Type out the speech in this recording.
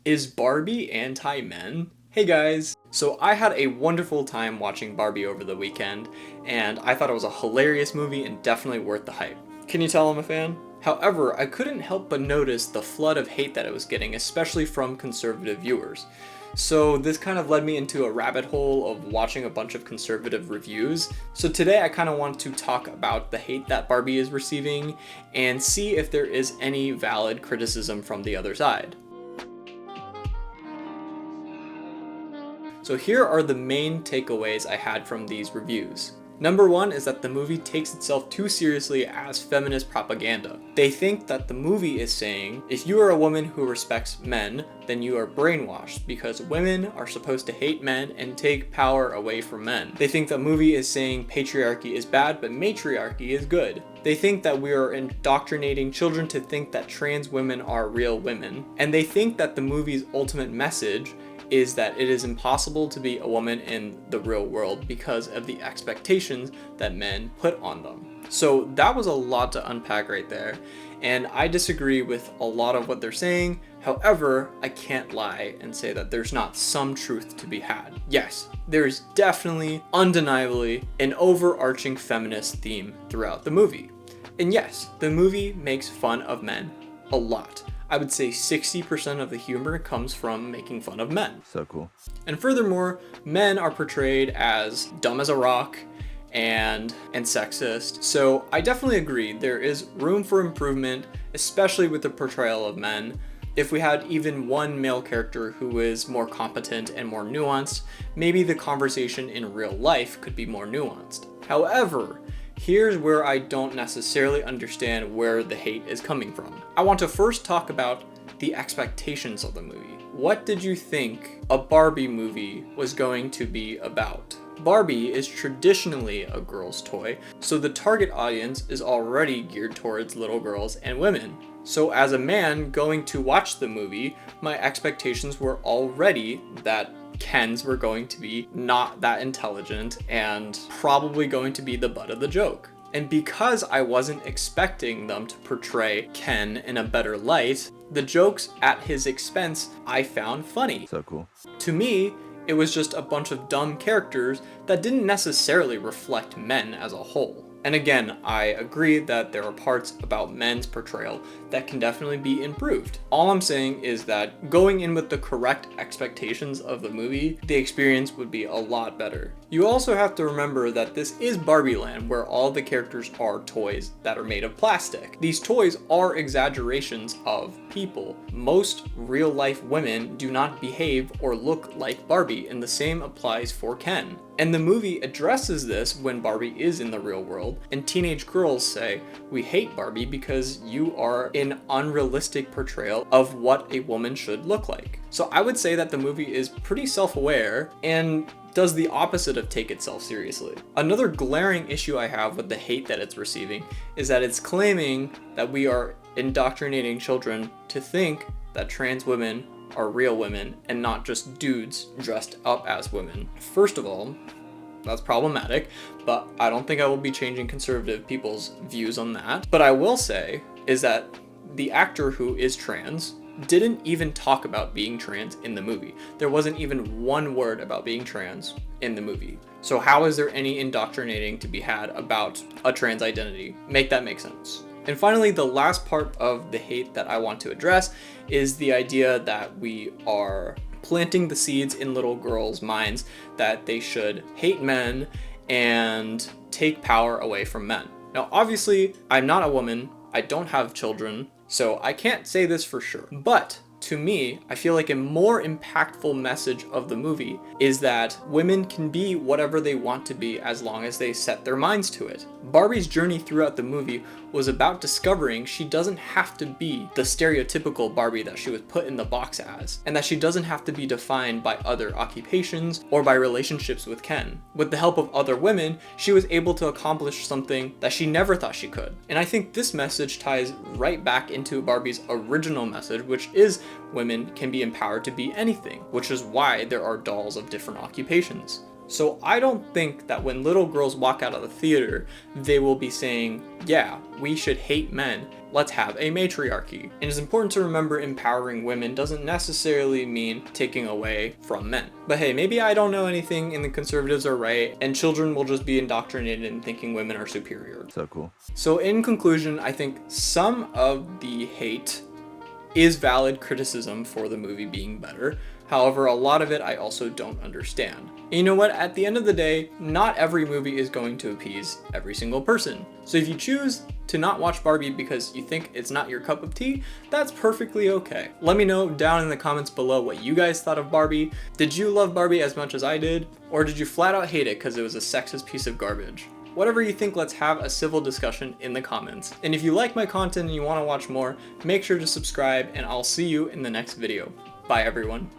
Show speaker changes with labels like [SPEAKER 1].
[SPEAKER 1] Is Barbie anti-men? Hey guys! So I had a wonderful time watching Barbie over the weekend, and I thought it was a hilarious movie and definitely worth the hype. Can you tell I'm a fan? However, I couldn't help but notice the flood of hate that it was getting, especially from conservative viewers. So this kind of led me into a rabbit hole of watching a bunch of conservative reviews. So today I kind of want to talk about the hate that Barbie is receiving and see if there is any valid criticism from the other side. So here are the main takeaways I had from these reviews. Number one is that the movie takes itself too seriously as feminist propaganda. They think that the movie is saying, if you are a woman who respects men, then you are brainwashed because women are supposed to hate men and take power away from men. They think the movie is saying patriarchy is bad, but matriarchy is good. They think that we are indoctrinating children to think that trans women are real women. And they think that the movie's ultimate message is that it is impossible to be a woman in the real world because of the expectations that men put on them. So that was a lot to unpack right there, and I disagree with a lot of what they're saying. However, I can't lie and say that there's not some truth to be had. Yes, there is definitely, undeniably, an overarching feminist theme throughout the movie. And yes, the movie makes fun of men a lot. I would say 60% of the humor comes from making fun of men.
[SPEAKER 2] So cool.
[SPEAKER 1] And furthermore, men are portrayed as dumb as a rock and sexist. So I definitely agree there is room for improvement, especially with the portrayal of men. If we had even one male character who is more competent and more nuanced, maybe the conversation in real life could be more nuanced. However, here's where I don't necessarily understand where the hate is coming from. I want to first talk about the expectations of the movie. What did you think a Barbie movie was going to be about? Barbie is traditionally a girl's toy, so the target audience is already geared towards little girls and women. So as a man going to watch the movie, my expectations were already that Kens were going to be not that intelligent and probably going to be the butt of the joke. And because I wasn't expecting them to portray Ken in a better light, the jokes at his expense I found funny.
[SPEAKER 2] So cool.
[SPEAKER 1] To me, it was just a bunch of dumb characters that didn't necessarily reflect men as a whole. And again, I agree that there are parts about men's portrayal that can definitely be improved. All I'm saying is that going in with the correct expectations of the movie, the experience would be a lot better. You also have to remember that this is Barbie Land, where all the characters are toys that are made of plastic. These toys are exaggerations of people. Most real life women do not behave or look like Barbie, and the same applies for Ken. And the movie addresses this when Barbie is in the real world, and teenage girls say, we hate Barbie because you are an unrealistic portrayal of what a woman should look like. So I would say that the movie is pretty self-aware and does the opposite of take itself seriously. Another glaring issue I have with the hate that it's receiving is that it's claiming that we are indoctrinating children to think that trans women are real women and not just dudes dressed up as women. First of all, that's problematic, but I don't think I will be changing conservative people's views on that. But I will say is that the actor who is trans didn't even talk about being trans in the movie. There wasn't even one word about being trans in the movie. So how is there any indoctrinating to be had about a trans identity? Make that make sense. And finally, the last part of the hate that I want to address is the idea that we are planting the seeds in little girls' minds that they should hate men and take power away from men. Now, obviously, I'm not a woman, I don't have children, so I can't say this for sure. But to me, I feel like a more impactful message of the movie is that women can be whatever they want to be as long as they set their minds to it. Barbie's journey throughout the movie was about discovering she doesn't have to be the stereotypical Barbie that she was put in the box as, and that she doesn't have to be defined by other occupations or by relationships with Ken. With the help of other women, she was able to accomplish something that she never thought she could. And I think this message ties right back into Barbie's original message, which is women can be empowered to be anything, which is why there are dolls of different occupations. So I don't think that when little girls walk out of the theater, they will be saying, yeah, we should hate men, let's have a matriarchy. And it's important to remember empowering women doesn't necessarily mean taking away from men. But hey, maybe I don't know anything and the conservatives are right, and children will just be indoctrinated in thinking women are superior.
[SPEAKER 2] So cool.
[SPEAKER 1] So in conclusion, I think some of the hate is valid criticism for the movie being better. However, a lot of it I also don't understand. And you know what? At the end of the day, not every movie is going to appease every single person. So if you choose to not watch Barbie because you think it's not your cup of tea, that's perfectly okay. Let me know down in the comments below what you guys thought of Barbie. Did you love Barbie as much as I did? Or did you flat out hate it because it was a sexist piece of garbage? Whatever you think, let's have a civil discussion in the comments. And if you like my content and you want to watch more, make sure to subscribe, and I'll see you in the next video. Bye everyone.